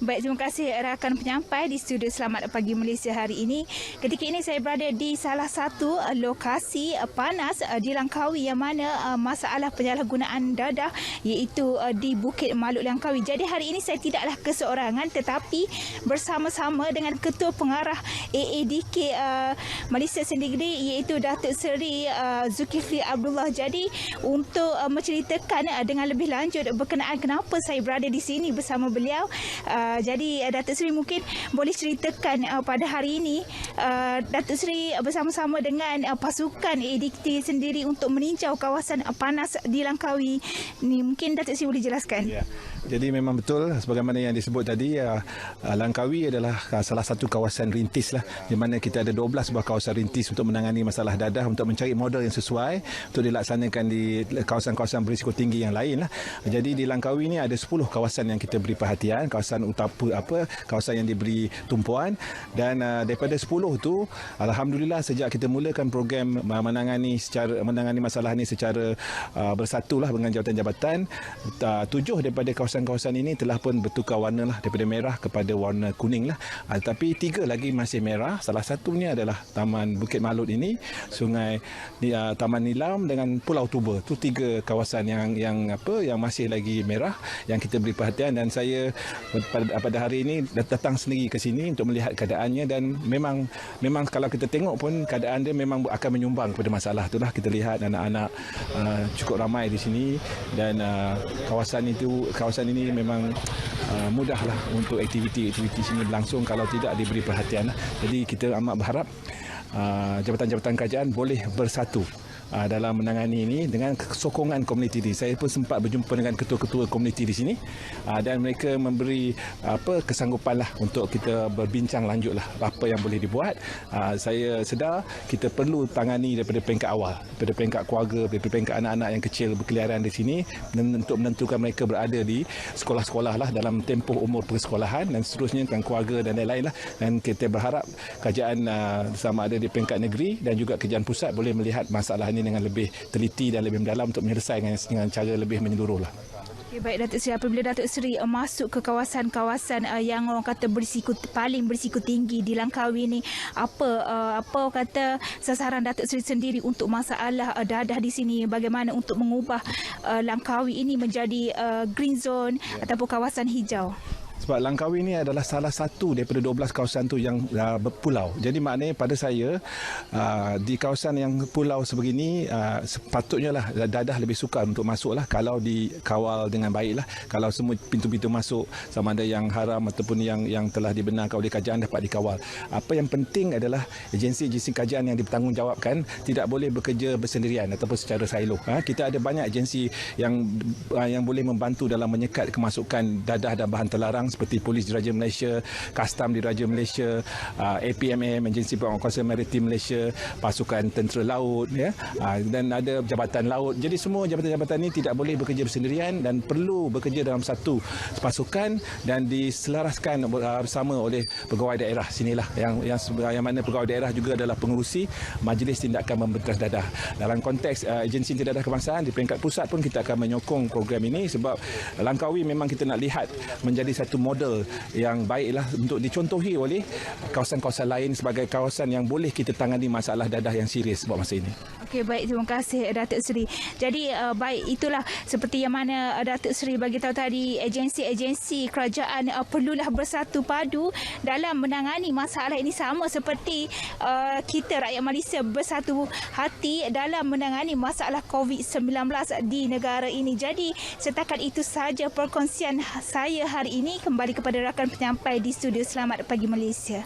Baik, terima kasih rakan penyampai di studio Selamat Pagi Malaysia hari ini. Ketika ini saya berada di salah satu lokasi panas di Langkawi yang mana masalah penyalahgunaan dadah iaitu di Bukit Malut Langkawi. Jadi hari ini saya tidaklah keseorangan tetapi bersama-sama dengan Ketua Pengarah AADK Malaysia sendiri iaitu Datuk Seri Zulkifli Abdullah. Jadi untuk menceritakan dengan lebih lanjut berkenaan kenapa saya berada di sini bersama beliau. Jadi Datuk Seri mungkin boleh ceritakan pada hari ini Datuk Seri bersama-sama dengan pasukan ADK sendiri untuk meninjau kawasan panas di Langkawi ni. Mungkin Datuk Seri boleh jelaskan. Ya. Jadi memang betul sebagaimana yang disebut tadi, Langkawi adalah salah satu kawasan rintis lah, di mana kita ada 12 buah kawasan rintis untuk menangani masalah dadah, untuk mencari model yang sesuai untuk dilaksanakan di kawasan-kawasan berisiko tinggi yang lain lah. Jadi di Langkawi ni ada 10 kawasan yang kita beri perhatian, kawasan yang diberi tumpuan, dan daripada 10 tu alhamdulillah sejak kita mulakan program menangani masalah ni secara bersatulah dengan jabatan-jabatan, 7 daripada kawasan-kawasan ini telah pun bertukar warna lah, daripada merah kepada warna kuning lah. Tapi 3 lagi masih merah. Salah satunya adalah Taman Bukit Malut ini, Sungai Taman Nilam dengan Pulau Tuba. Tu 3 kawasan yang masih lagi merah yang kita beri perhatian, dan saya pada hari ini datang sendiri ke sini untuk melihat keadaannya, dan memang kalau kita tengok pun keadaan dia memang akan menyumbang kepada masalah itulah. Kita lihat anak-anak cukup ramai di sini, dan kawasan ini memang mudahlah untuk aktiviti sini berlangsung kalau tidak diberi perhatian. Jadi kita amat berharap jabatan-jabatan kerajaan boleh bersatu dalam menangani ini dengan sokongan komuniti ini. Saya pun sempat berjumpa dengan ketua-ketua komuniti di sini, dan mereka memberi kesanggupan lah untuk kita berbincang lanjutlah apa yang boleh dibuat. Saya sedar kita perlu tangani daripada peringkat awal, daripada peringkat keluarga, daripada peringkat anak-anak yang kecil berkeliaran di sini, untuk menentukan mereka berada di sekolah-sekolah lah dalam tempoh umur persekolahan, dan seterusnya dengan keluarga dan lain-lain lah. Dan kita berharap kerajaan sama ada di peringkat negeri dan juga kerajaan pusat boleh melihat masalah ini dengan lebih teliti dan lebih mendalam untuk menyelesaikan dengan cara lebih menyeluruh lah. Okay, baik Datuk Seri, apabila Datuk Seri masuk ke kawasan-kawasan yang orang kata paling berisiko tinggi di Langkawi ni, apa kata sasaran Datuk Seri sendiri untuk masalah dadah di sini, bagaimana untuk mengubah Langkawi ini menjadi green zone ataupun kawasan hijau? Sebab Langkawi ini adalah salah satu daripada 12 kawasan tu yang berpulau. Jadi maknanya pada saya di kawasan yang pulau sebegini sepatutnya lah dadah lebih sukar untuk masuk lah kalau dikawal dengan baik lah. Kalau semua pintu-pintu masuk sama ada yang haram ataupun yang telah dibenarkan oleh kerajaan dapat dikawal. Apa yang penting adalah agensi-agensi kerajaan yang dibertanggungjawabkan tidak boleh bekerja bersendirian ataupun secara silo. Kita ada banyak agensi yang boleh membantu dalam menyekat kemasukan dadah dan bahan terlarang, seperti Polis Diraja Malaysia, Kastam Diraja Malaysia, APMM, Agensi Penguatkuasaan Maritim Malaysia, Pasukan Tentera Laut, dan ada Jabatan Laut. Jadi semua jabatan-jabatan ini tidak boleh bekerja bersendirian dan perlu bekerja dalam satu pasukan dan diselaraskan bersama oleh pegawai daerah sinilah, yang mana pegawai daerah juga adalah pengerusi Majlis Tindakan Membentas Dadah. Dalam konteks agensi dadah kebangsaan di peringkat pusat pun kita akan menyokong program ini, sebab Langkawi memang kita nak lihat menjadi satu model yang baiklah untuk dicontohi oleh kawasan-kawasan lain sebagai kawasan yang boleh kita tangani masalah dadah yang serius buat masa ini. Okey, baik, terima kasih Datuk Seri. Jadi baik, itulah seperti yang mana Datuk Seri bagi tahu tadi, agensi-agensi kerajaan perlulah bersatu padu dalam menangani masalah ini, sama seperti kita rakyat Malaysia bersatu hati dalam menangani masalah COVID-19 di negara ini. Jadi setakat itu sahaja perkongsian saya hari ini. Kembali kepada rakan penyampai di studio Selamat Pagi Malaysia.